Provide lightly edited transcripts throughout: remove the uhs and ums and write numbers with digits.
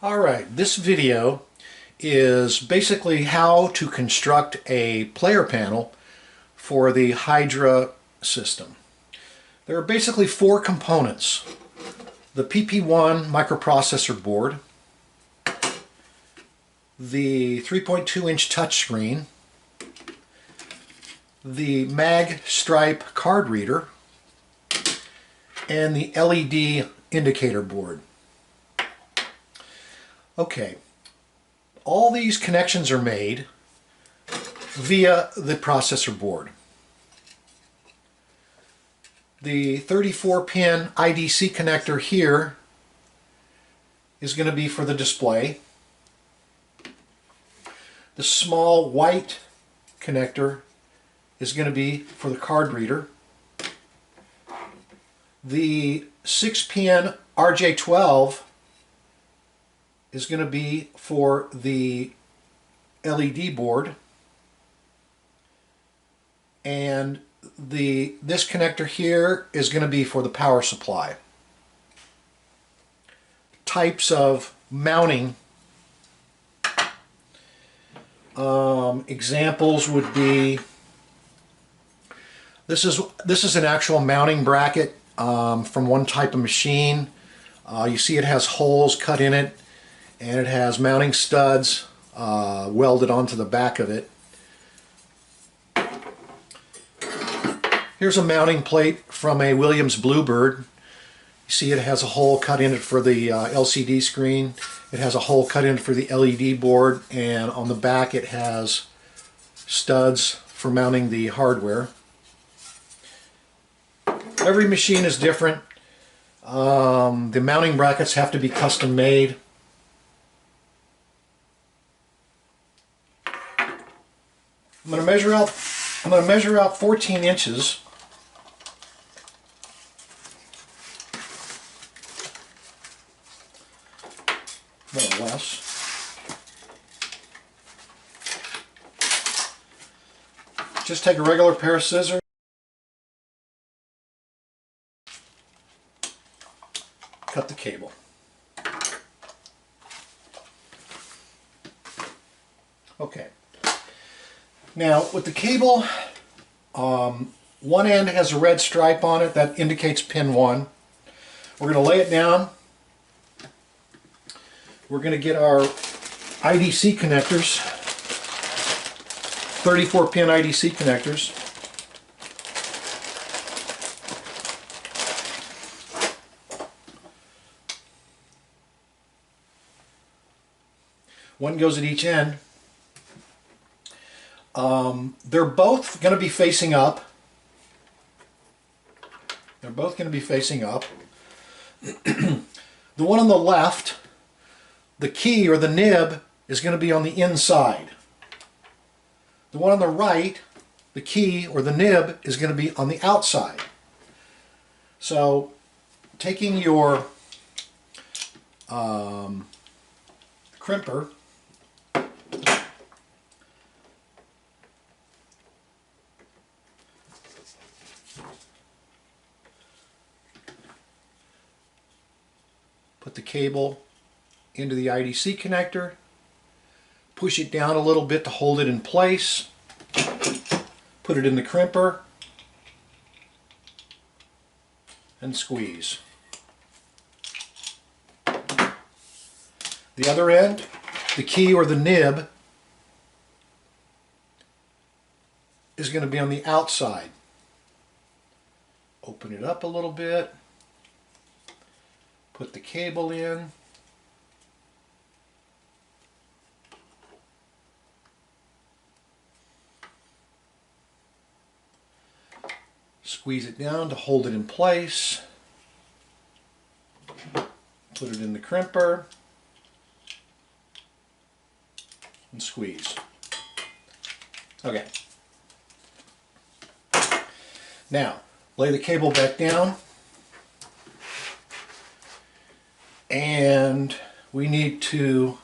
Alright, this video is basically how to construct a player panel for the Hydra system. There are basically four components: the PP1 microprocessor board, the 3.2-inch touchscreen, the mag stripe card reader, and the LED indicator board. Okay, all these connections are made via the processor board. The 34-pin IDC connector here is going to be for the display. The small white connector is going to be for the card reader. The 6-pin RJ12 is going to be for the LED board, and this connector here is going to be for the power supply. Types of mounting examples would be this is an actual mounting bracket from one type of machine. You see it has holes cut in it, and it has mounting studs welded onto the back of it. Here's a mounting plate from a Williams Bluebird. You see it has a hole cut in it for the LCD screen. It has a hole cut in for the LED board, and on the back it has studs for mounting the hardware. Every machine is different. The mounting brackets have to be custom made. I'm going to measure out 14 inches. More or less. Just take a regular pair of scissors. Cut the cable. Okay. Now, with the cable, one end has a red stripe on it that indicates pin 1. We're going to lay it down. We're going to get our IDC connectors, 34-pin IDC connectors. One goes at each end. They're both going to be facing up. They're both going to be facing up. The one on the left, the key or the nib, is going to be on the inside. The one on the right, the key or the nib, is going to be on the outside. So, taking your crimper, put the cable into the IDC connector, push it down a little bit to hold it in place, put it in the crimper, and squeeze. The other end, the key or the nib, is going to be on the outside. Open it up a little bit, put the cable in, squeeze it down to hold it in place, put it in the crimper, and squeeze. Okay. Now, lay the cable back down, and we need to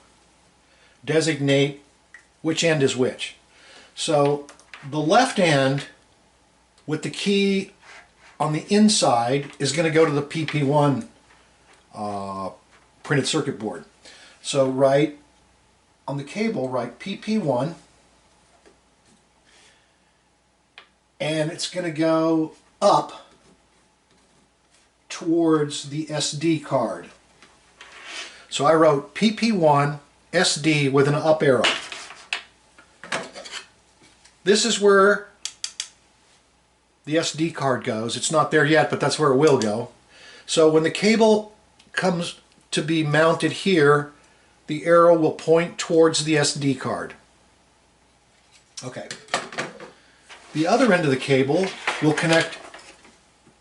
designate which end is which. So the left end with the key on the inside is going to go to the PP1 printed circuit board. So write on the cable, write PP1, and it's going to go up towards the SD card. So I wrote PP1 SD with an up arrow. This is where the SD card goes. It's not there yet, but that's where it will go. So when the cable comes to be mounted here, the arrow will point towards the SD card. Okay. The other end of the cable will connect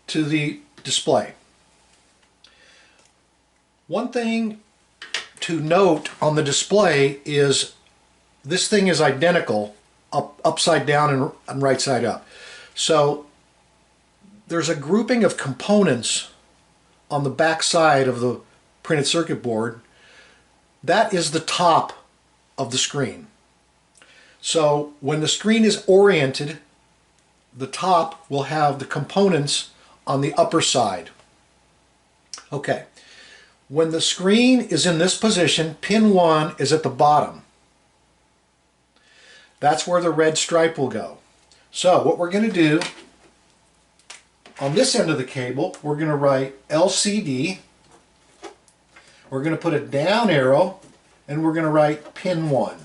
to the display. One thing to note on the display is this thing is identical upside down and right side up. So there's a grouping of components on the back side of the printed circuit board. That is the top of the screen. So when the screen is oriented, the top will have the components on the upper side. Okay. When the screen is in this position, pin 1 is at the bottom. That's where the red stripe will go. So what we're going to do, on this end of the cable, we're going to write LCD. We're going to put a down arrow, and we're going to write pin 1.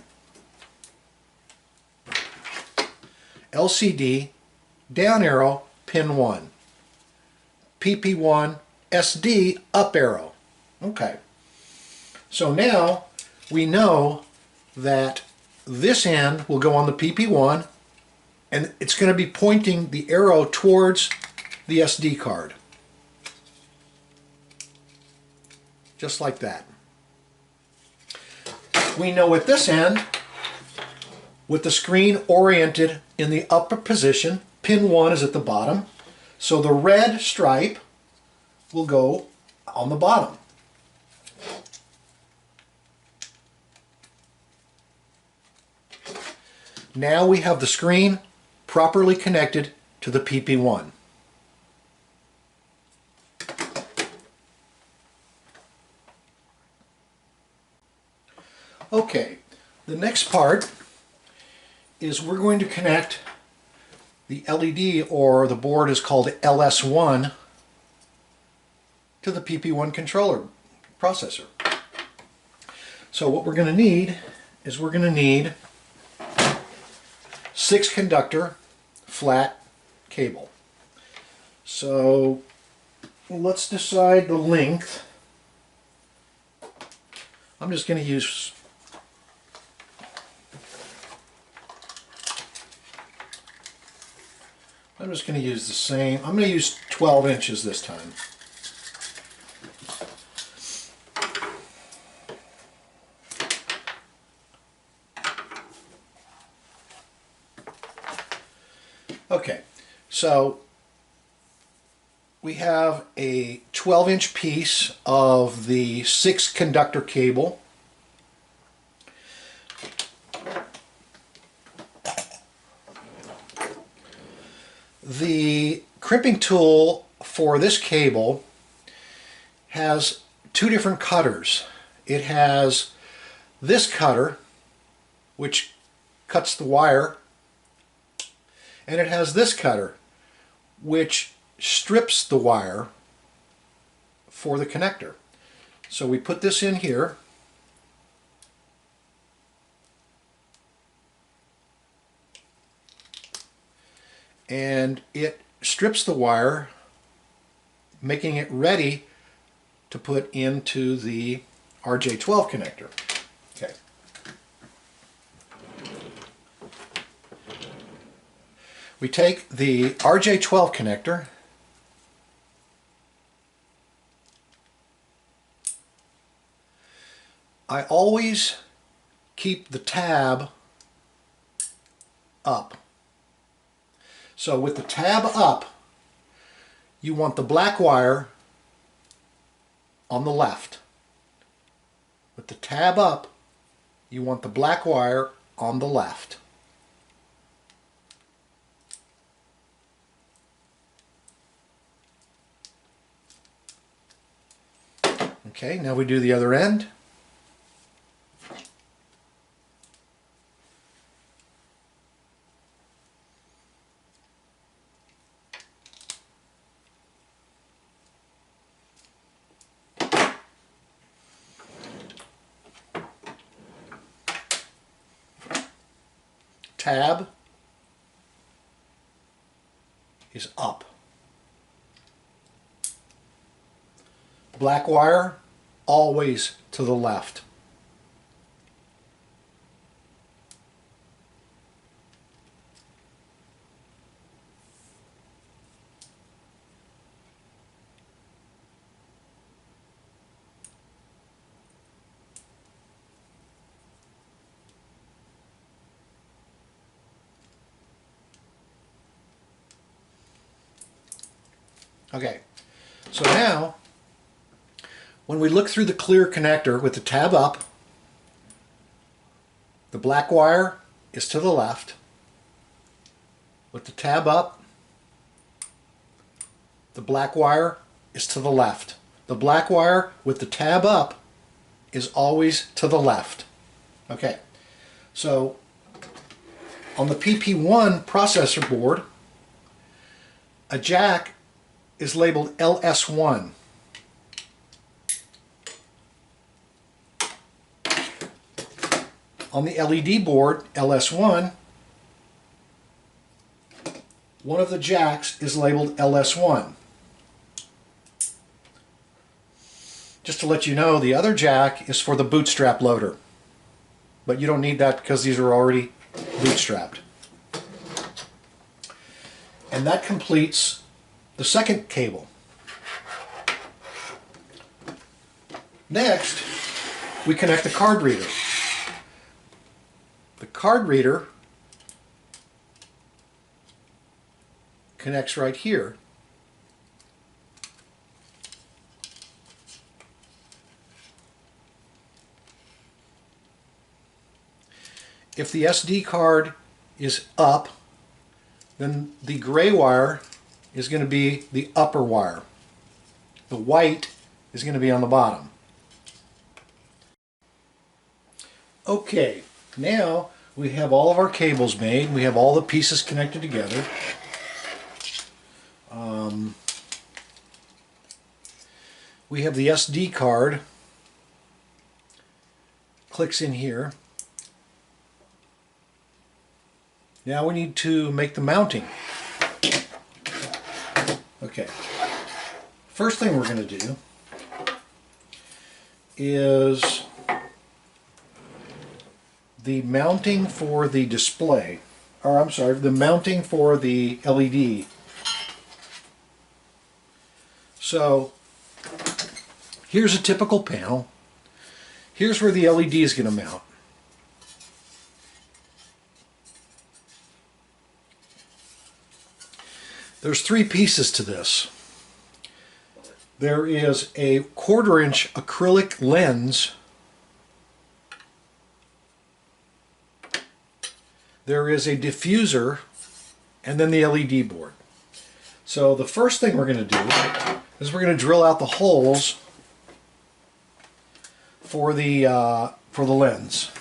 LCD, down arrow, pin 1. PP1, SD, up arrow. Okay. So now we know that this end will go on the PP1, and it's going to be pointing the arrow towards the SD card. Just like that. We know at this end, with the screen oriented in the upper position, pin 1 is at the bottom, so the red stripe will go on the bottom. Now we have the screen properly connected to the PP1. Okay, the next part is we're going to connect the LED, or the board is called LS1, to the PP1 controller processor. So what we're going to need is we're going to need 6 conductor flat cable. So let's decide the length. I'm just going to use the same. I'm going to use 12 inches this time. Okay, so we have a 12-inch piece of the 6 conductor cable. The crimping tool for this cable has 2 different cutters. It has this cutter, which cuts the wire, and it has this cutter, which strips the wire for the connector. So we put this in here, and it strips the wire, making it ready to put into the RJ12 connector. Okay. We take the RJ12 connector, I always keep the tab up. So with the tab up, you want the black wire on the left. With the tab up, you want the black wire on the left. Okay, now we do the other end. tab is up. Black wire, always to the left. Okay, so now when we look through the clear connector with the tab up, the black wire is to the left. With the tab up, the black wire is to the left. The black wire with the tab up is always to the left. Okay, so on the PP1 processor board, a jack is labeled LS1. On the LED board, LS1, one of the jacks is labeled LS1. Just to let you know, the other jack is for the bootstrap loader. But you don't need that because these are already bootstrapped. And that completes the second cable. Next, we connect the card reader. The card reader connects right here. If the SD card is up, then the gray wire is going to be the upper wire. The white is going to be on the bottom. Okay, now we have all of our cables made. We have all the pieces connected together. We have the SD card. Clicks in here. Now we need to make the mounting. Okay. First thing we're going to do is the mounting for the display. Or I'm sorry, the mounting for the LED. So here's a typical panel. Here's where the LED is going to mount. There's three pieces to this. There is a 1/4-inch acrylic lens. There is a diffuser, and then the LED board. So the first thing we're going to do is we're going to drill out the holes for the lens.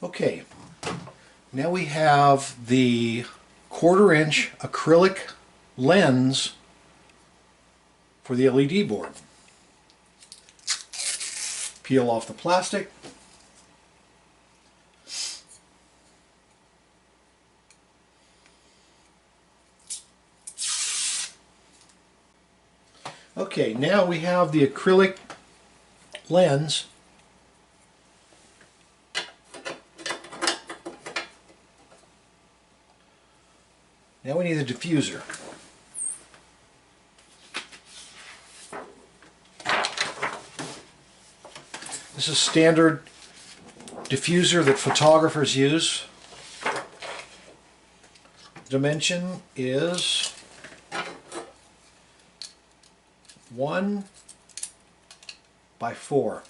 Okay, now we have the 1/4-inch acrylic lens for the LED board. Peel off the plastic. Okay, now we have the acrylic lens. Now we need the diffuser. This is standard diffuser that photographers use. Dimension is 1 by 4.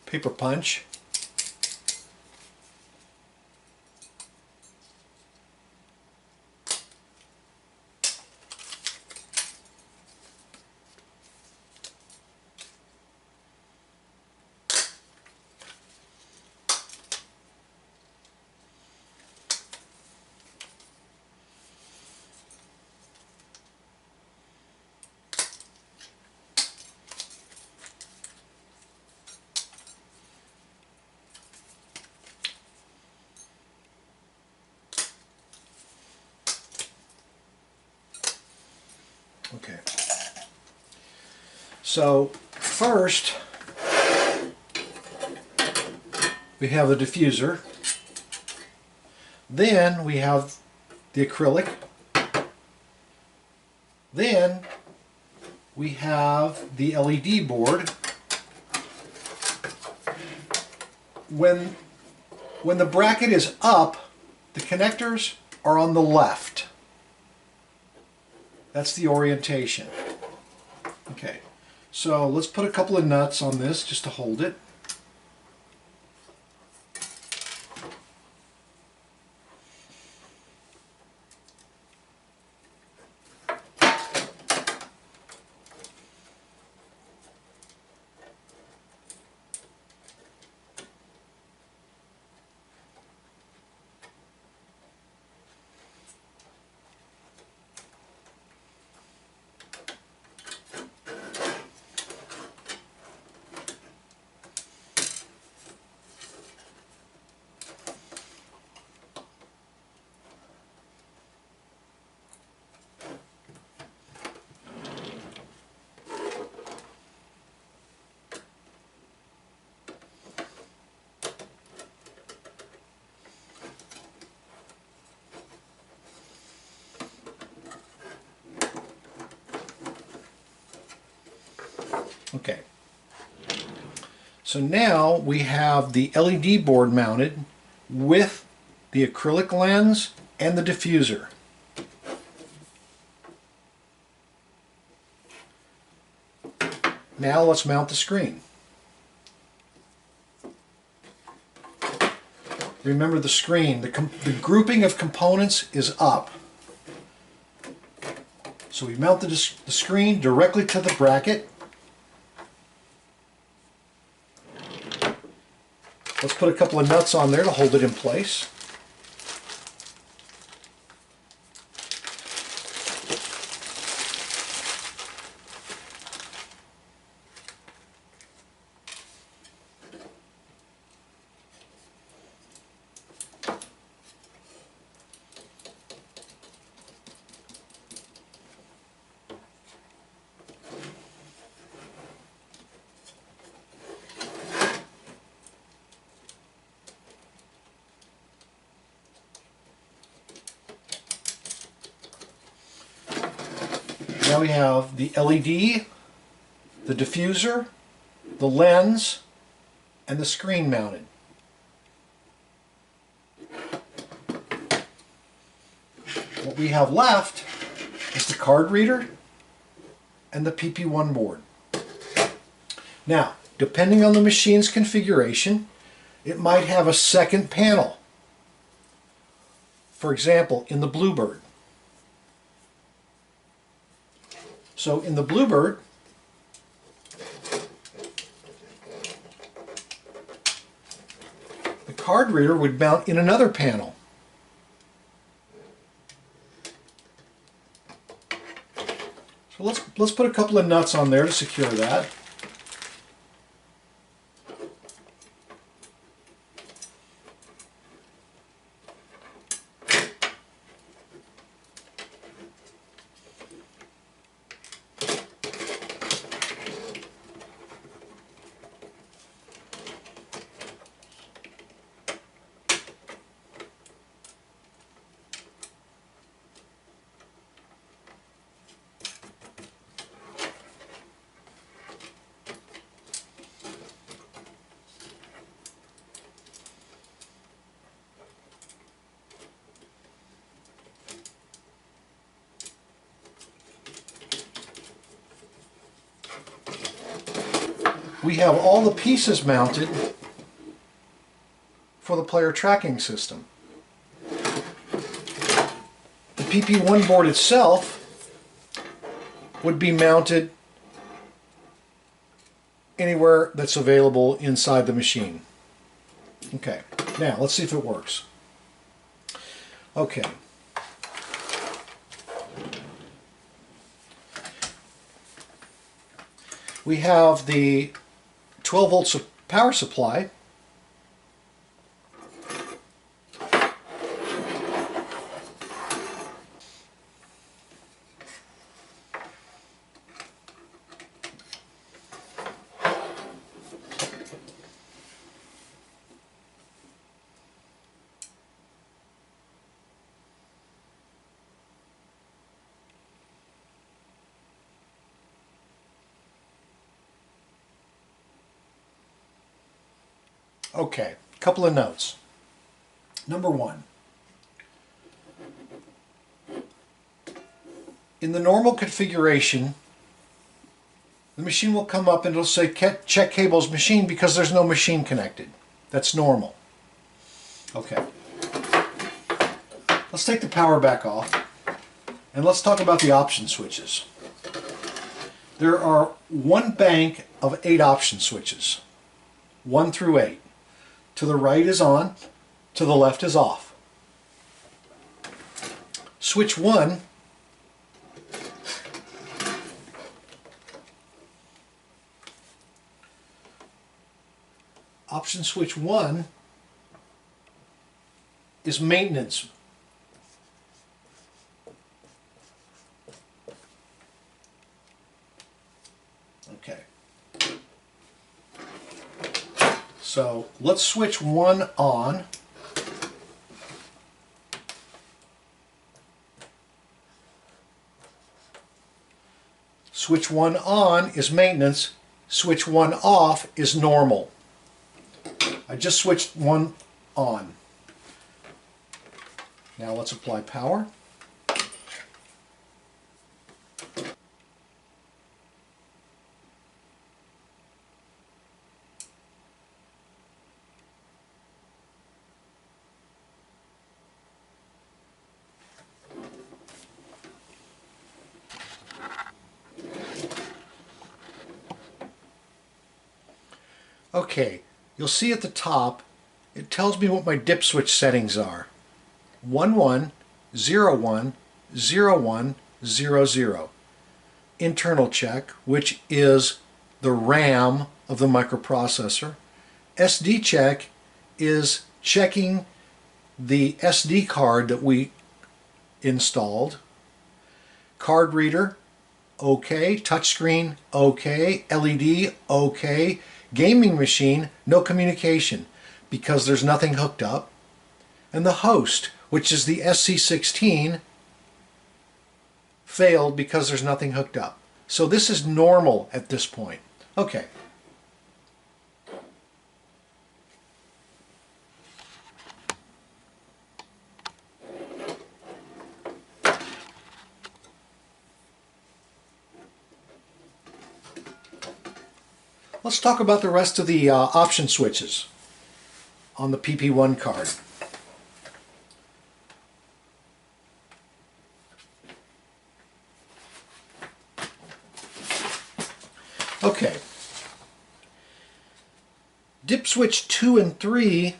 Paper punch. Okay. So first we have the diffuser. Then we have the acrylic. Then we have the LED board. When the bracket is up, the connectors are on the left. That's the orientation. Okay, so let's put a couple of nuts on this just to hold it. Okay, so now we have the LED board mounted with the acrylic lens and the diffuser. Now let's mount the screen. Remember the screen, the grouping of components is up. So we mount the screen directly to the bracket. Let's put a couple of nuts on there to hold it in place. Now we have the LED, the diffuser, the lens, and the screen mounted. What we have left is the card reader and the PP1 board. Now, depending on the machine's configuration, it might have a second panel. For example, in the Bluebird. So in the Bluebird, the card reader would mount in another panel. So let's put a couple of nuts on there to secure that. We have all the pieces mounted for the player tracking system. The PP1 board itself would be mounted anywhere that's available inside the machine. Okay, now let's see if it works. Okay. We have the 12 volts of power supply. Okay, a couple of notes. Number one, in the normal configuration, the machine will come up and it'll say check cables machine because there's no machine connected. That's normal. Okay. Let's take the power back off and let's talk about the option switches. There are one bank of 8 option switches, 1 through 8. To the right is on, to the left is off. Switch 1 option switch 1 is maintenance. Okay. So let's switch 1 on. Switch 1 on is maintenance. Switch 1 off is normal. I just switched 1 on. Now let's apply power. Okay, you'll see at the top, it tells me what my dip switch settings are. 11, 01, 01, 00. Internal check, which is the RAM of the microprocessor. SD check is checking the SD card that we installed. Card reader, okay. Touchscreen, okay. LED, okay. Gaming machine, no communication because there's nothing hooked up. And the host, which is the SC16, failed because there's nothing hooked up. So this is normal at this point. Okay. Let's talk about the rest of the option switches on the PP1 card. Okay. Dip switch 2 and 3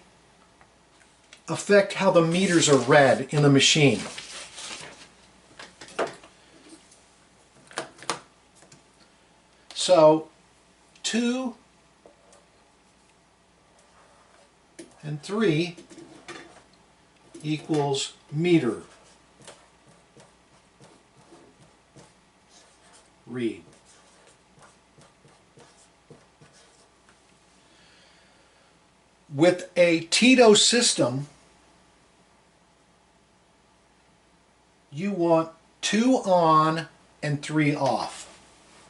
affect how the meters are read in the machine. So 2 and 3 equals meter read. With a Tito system, you want 2 on and 3 off.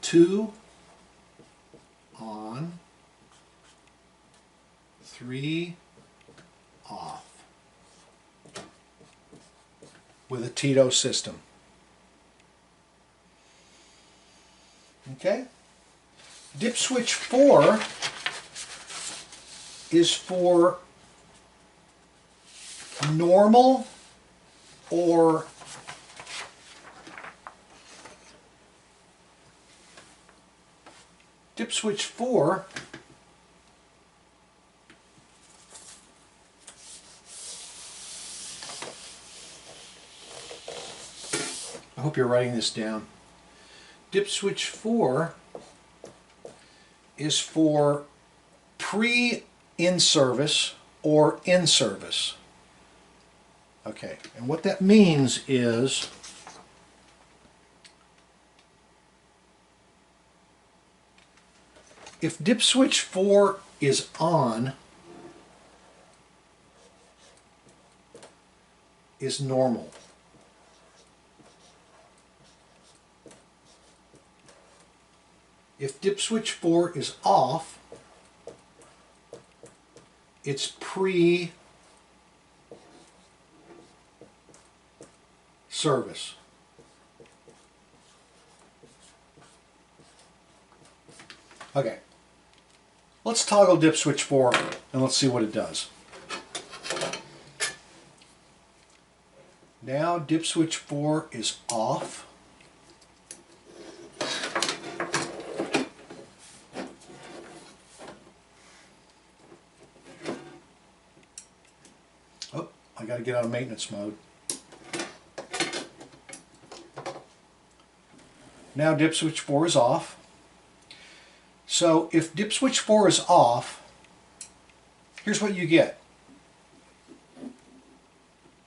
2 on, 3 off with a Tito system. Okay? Dip switch 4 is for normal or dip switch 4 I hope you're writing this down. Dip switch 4 is for pre-in-service or in-service. Okay, and what that means is if dip switch 4 is on, is normal. If dip switch 4 is off, it's pre-service. Okay, let's toggle dip switch 4 and let's see what it does. Now dip switch 4 is off. Oh, I got to get out of maintenance mode. Now dip switch 4 is off. So if dip switch 4 is off, here's what you get.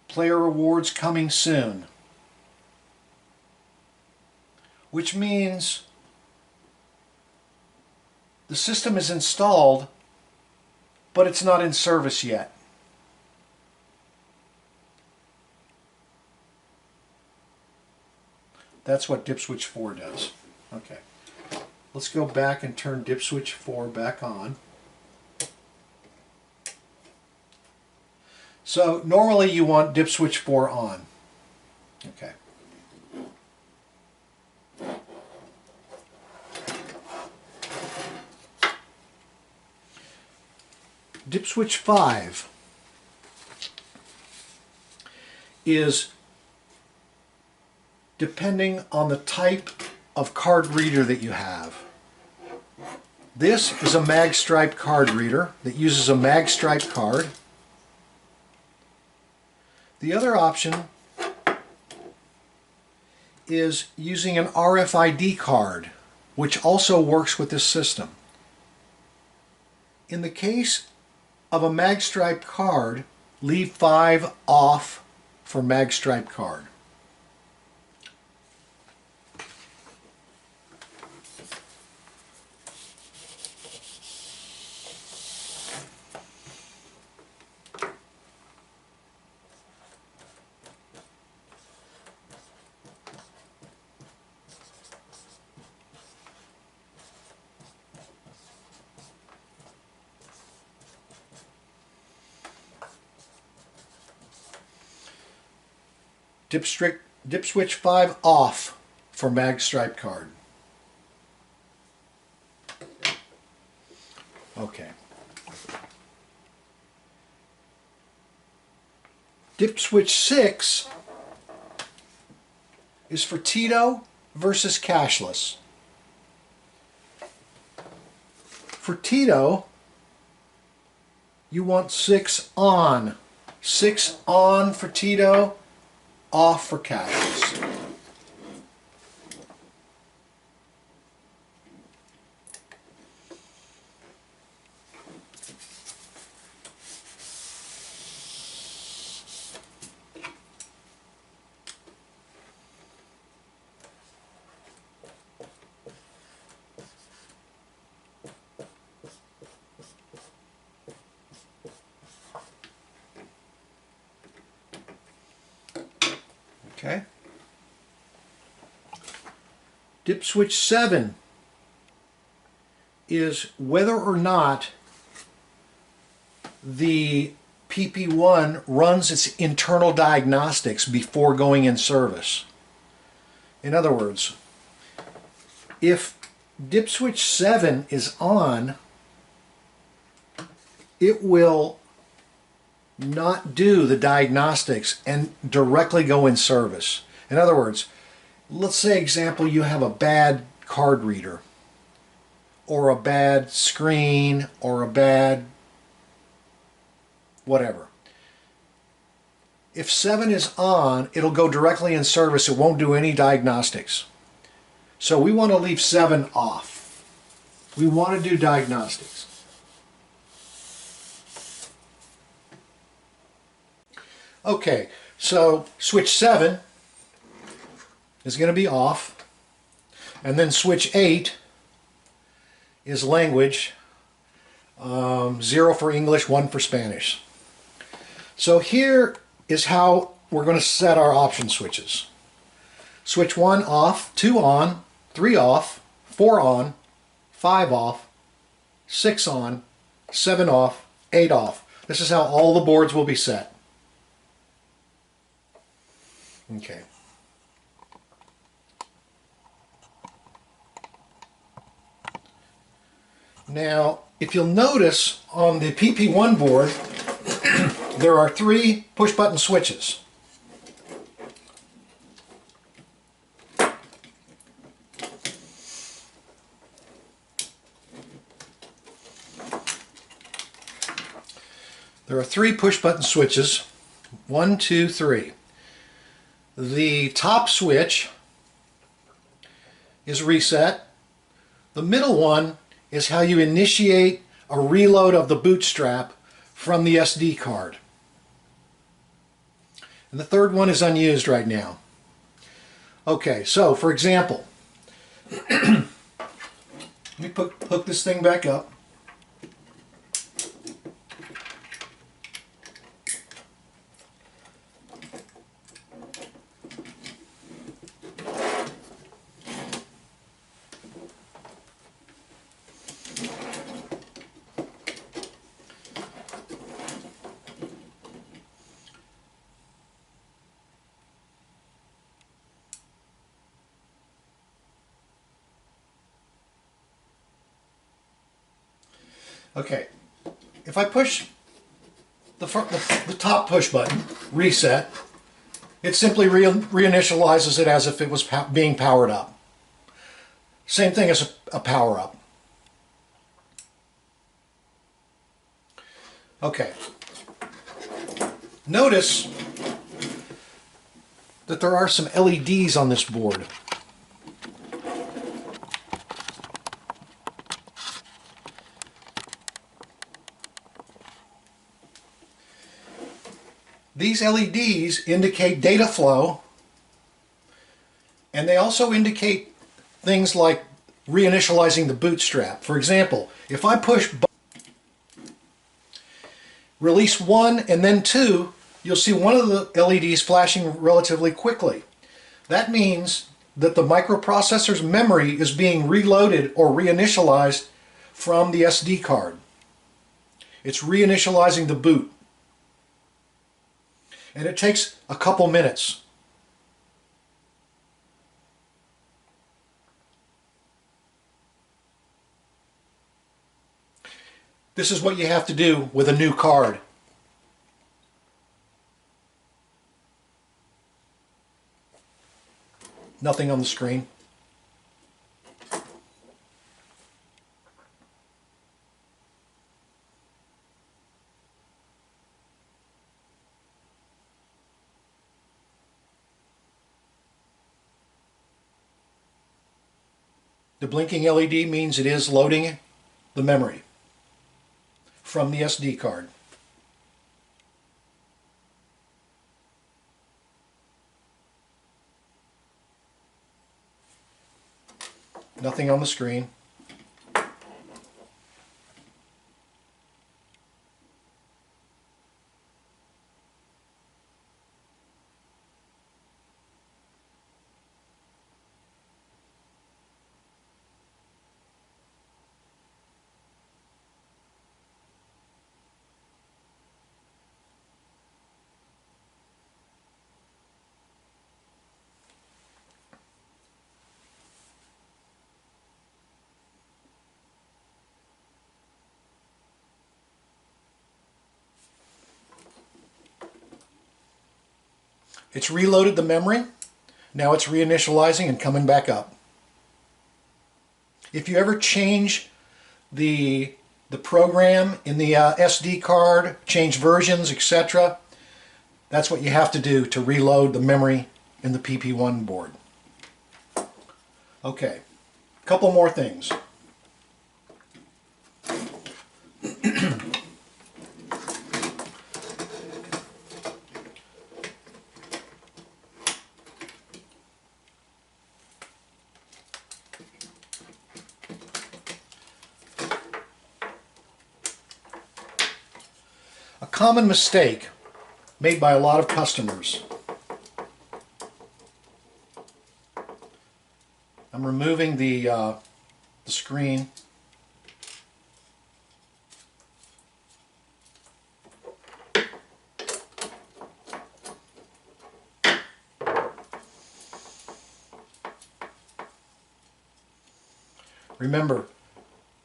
Player rewards coming soon. Which means the system is installed, but it's not in service yet. That's what dip switch 4 does. Okay. Let's go back and turn dip switch 4 back on. So normally you want dip switch 4 on. Okay. Dip switch 5 is depending on the type of card reader that you have. This is a mag stripe card reader that uses a mag stripe card. The other option is using an RFID card, which also works with this system. In the case of a mag stripe card, leave 5 off for mag stripe card. Dip switch 5 off for mag stripe card. Okay. Dip switch 6 is for Tito versus cashless. For Tito, you want 6 on. 6 on for Tito, off for cashless. Okay. Dip switch 7 is whether or not the PP1 runs its internal diagnostics before going in service. In other words, if dip switch 7 is on, it will not do the diagnostics and directly go in service. In other words, let's say example you have a bad card reader or a bad screen or a bad whatever. If 7 is on, it'll go directly in service. It won't do any diagnostics. So we want to leave 7 off. We want to do diagnostics. Okay, so switch 7 is going to be off, and then switch 8 is language, 0 for English, 1 for Spanish. So here is how we're going to set our option switches. Switch 1 off, 2 on, 3 off, 4 on, 5 off, 6 on, 7 off, 8 off. This is how all the boards will be set. Okay. Now, if you'll notice on the PP1 board, there are 3 push-button switches. There are 3 push-button switches. 1, 2, 3. The top switch is reset. The middle one is how you initiate a reload of the bootstrap from the SD card. And the third one is unused right now. Okay, so for example, let me hook this thing back up. Okay, if I push the top push button, reset, it simply reinitializes it as if it was being powered up. Same thing as a power up. Okay, notice that there are some LEDs on this board. These LEDs indicate data flow, and they also indicate things like reinitializing the bootstrap. For example, if I push release 1 and then 2, you'll see one of the LEDs flashing relatively quickly. That means that the microprocessor's memory is being reloaded or reinitialized from the SD card. It's reinitializing the boot. And it takes a couple minutes. This is what you have to do with a new card. Nothing on the screen. The blinking LED means it is loading the memory from the SD card. Nothing on the screen. It's reloaded the memory. Now it's reinitializing and coming back up. If you ever change the program in the SD card, change versions, etc., that's what you have to do to reload the memory in the PP1 board. Okay, a couple more things. A common mistake made by a lot of customers. I'm removing the screen. Remember,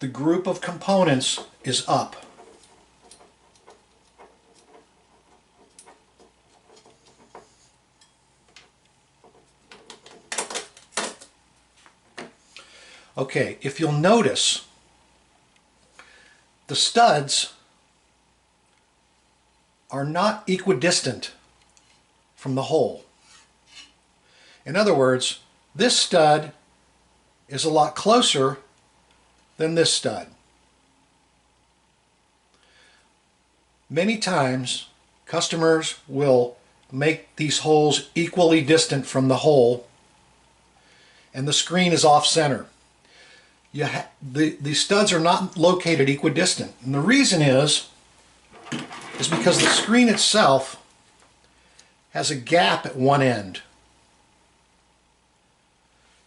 the group of components is up. Okay, if you'll notice, the studs are not equidistant from the hole. In other words, this stud is a lot closer than this stud. Many times, customers will make these holes equally distant from the hole, and the screen is off center. The studs are not located equidistant, and the reason is because the screen itself has a gap at one end.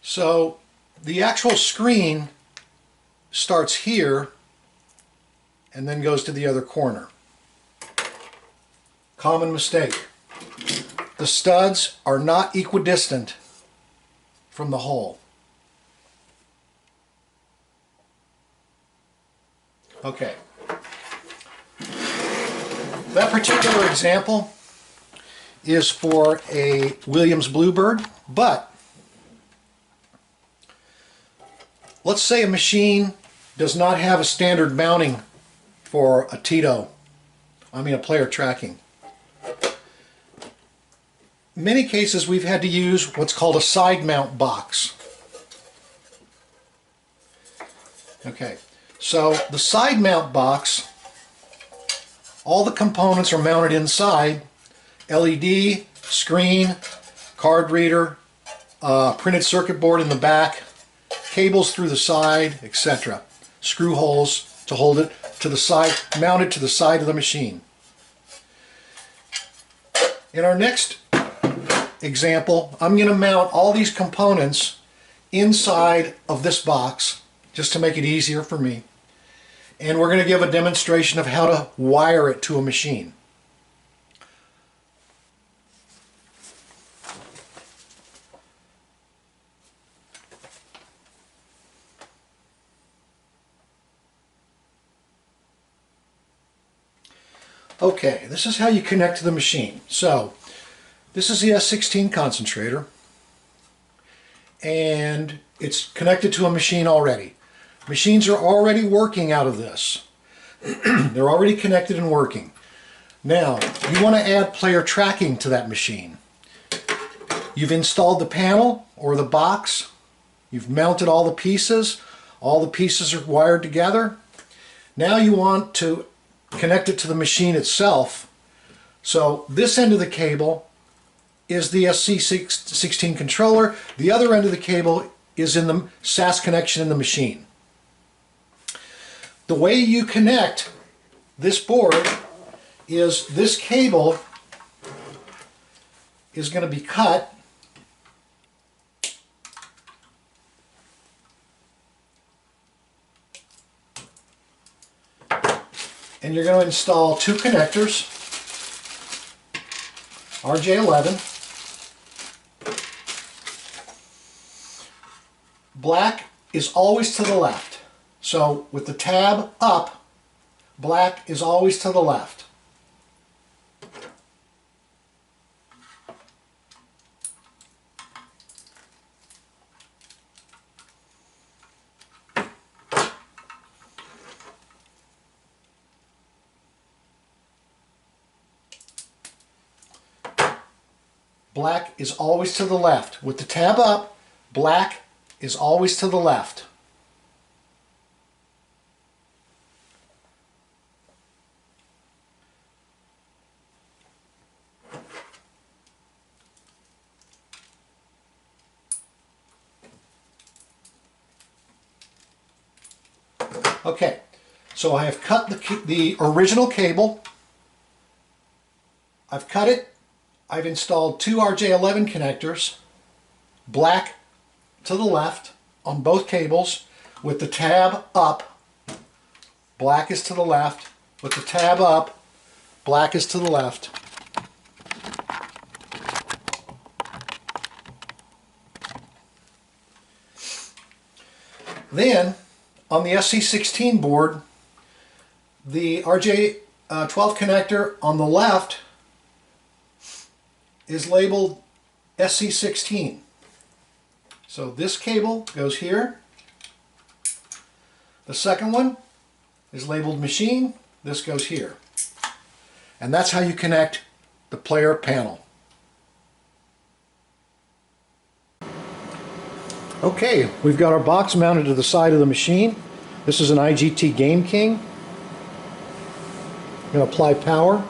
So the actual screen starts here and then goes to the other corner. Common mistake. The studs are not equidistant from the hole. Okay. That particular example is for a Williams Bluebird, but let's say a machine does not have a standard mounting for a Tito, a player tracking. In many cases we've had to use what's called a side mount box. Okay, so the side mount box, all the components are mounted inside: LED, screen, card reader, printed circuit board in the back, cables through the side, etc. Screw holes to hold it to the side, mounted to the side of the machine. In our next example, I'm going to mount all these components inside of this box just to make it easier for me. And we're going to give a demonstration of how to wire it to a machine. Okay, this is how you connect to the machine. So, this is the S16 concentrator, and it's connected to a machine already. Machines are already working out of this. They're already connected and working. Now, you want to add player tracking to that machine. You've installed the panel or the box. You've mounted all the pieces. All the pieces are wired together. Now you want to connect it to the machine itself. So this end of the cable is the SC16 controller. The other end of the cable is in the SAS connection in the machine. The way you connect this board is this cable is going to be cut and you're going to install two connectors, RJ11. Black is always to the left. So with the tab up, black is always to the left. Black is always to the left. With the tab up, black is always to the left. Okay, so I have cut the original cable. I've cut it. I've installed two RJ11 connectors, black to the left on both cables. With the tab up, black is to the left. With the tab up, black is to the left. Then, on the SC16 board, the RJ12 connector on the left is labeled SC16. So this cable goes here. The second one is labeled machine. This goes here. And that's how you connect the player panel. Okay, we've got our box mounted to the side of the machine. This is an IGT Game King. I'm going to apply power.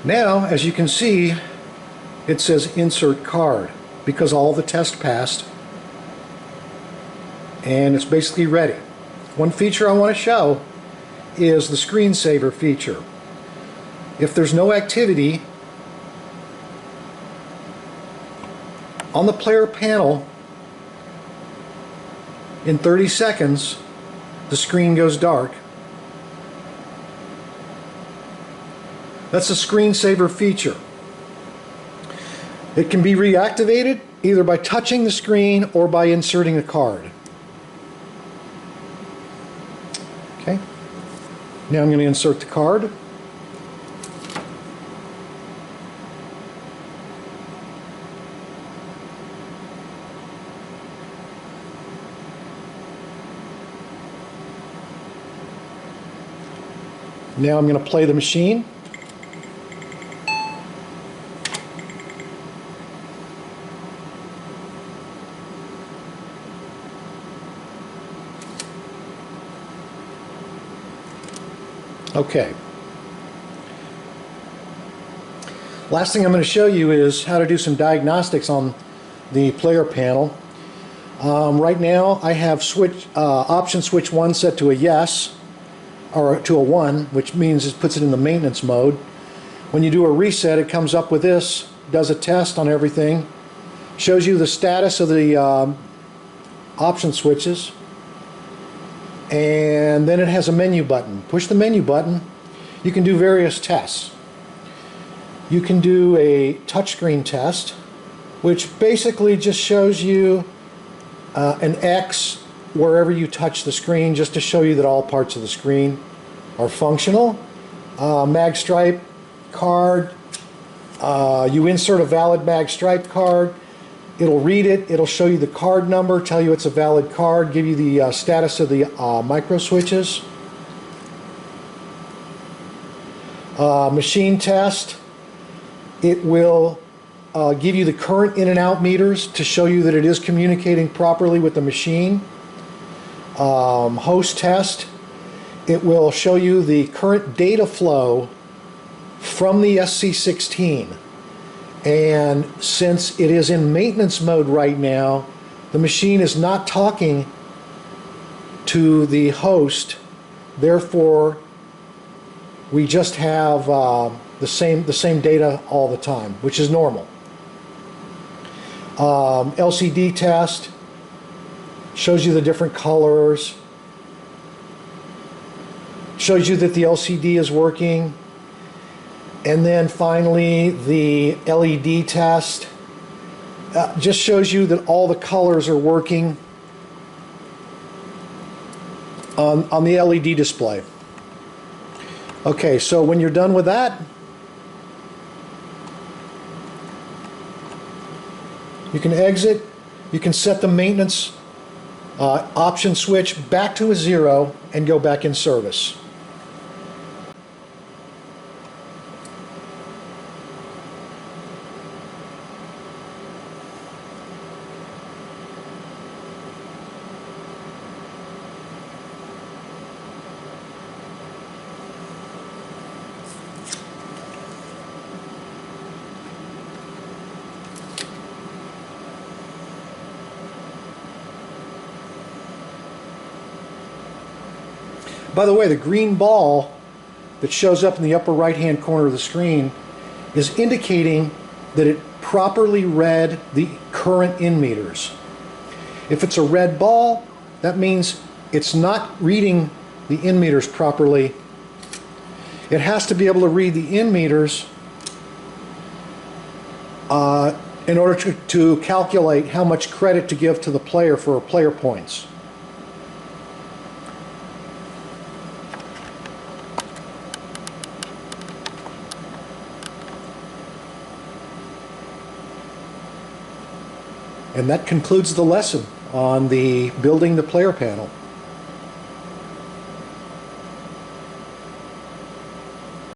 Now, as you can see, it says insert card because all the tests passed and it's basically ready. One feature I want to show is the screensaver feature. If there's no activity on the player panel in 30 seconds, the screen goes dark. That's a screensaver feature. It can be reactivated either by touching the screen or by inserting a card. Okay. Now I'm going to insert the card. Now I'm going to play the machine. Okay. Last thing I'm going to show you is how to do some diagnostics on the player panel. Right now I have option switch 1 set to a yes, or to a 1, which means it puts it in the maintenance mode. When you do a reset, it comes up with this does a test on everything, shows you the status of the option switches, and then it has a menu button. Push the menu button, you can do various tests. You can do a touchscreen test, which basically just shows you an X wherever you touch the screen, just to show you that all parts of the screen are functional. Mag stripe card, you insert a valid mag stripe card, it'll read it, it'll show you the card number, tell you it's a valid card, give you the status of the micro switches. Machine test, it will give you the current in and out meters to show you that it is communicating properly with the machine. Host test, it will show you the current data flow from the SC16. And since it is in maintenance mode right now, the machine is not talking to the host, therefore we just have the same data all the time, which is normal. LCD test shows you the different colors, shows you that the LCD is working, and then finally the LED test just shows you that all the colors are working on the LED display. Okay, so when you're done with that, you can exit, you can set the maintenance option switch back to a 0 and go back in service. By the way, the green ball that shows up in the upper right hand corner of the screen is indicating that it properly read the current in meters. If it's a red ball, that means it's not reading the in meters properly. It has to be able to read the in meters in order to calculate how much credit to give to the player for player points. And that concludes the lesson on building the player panel.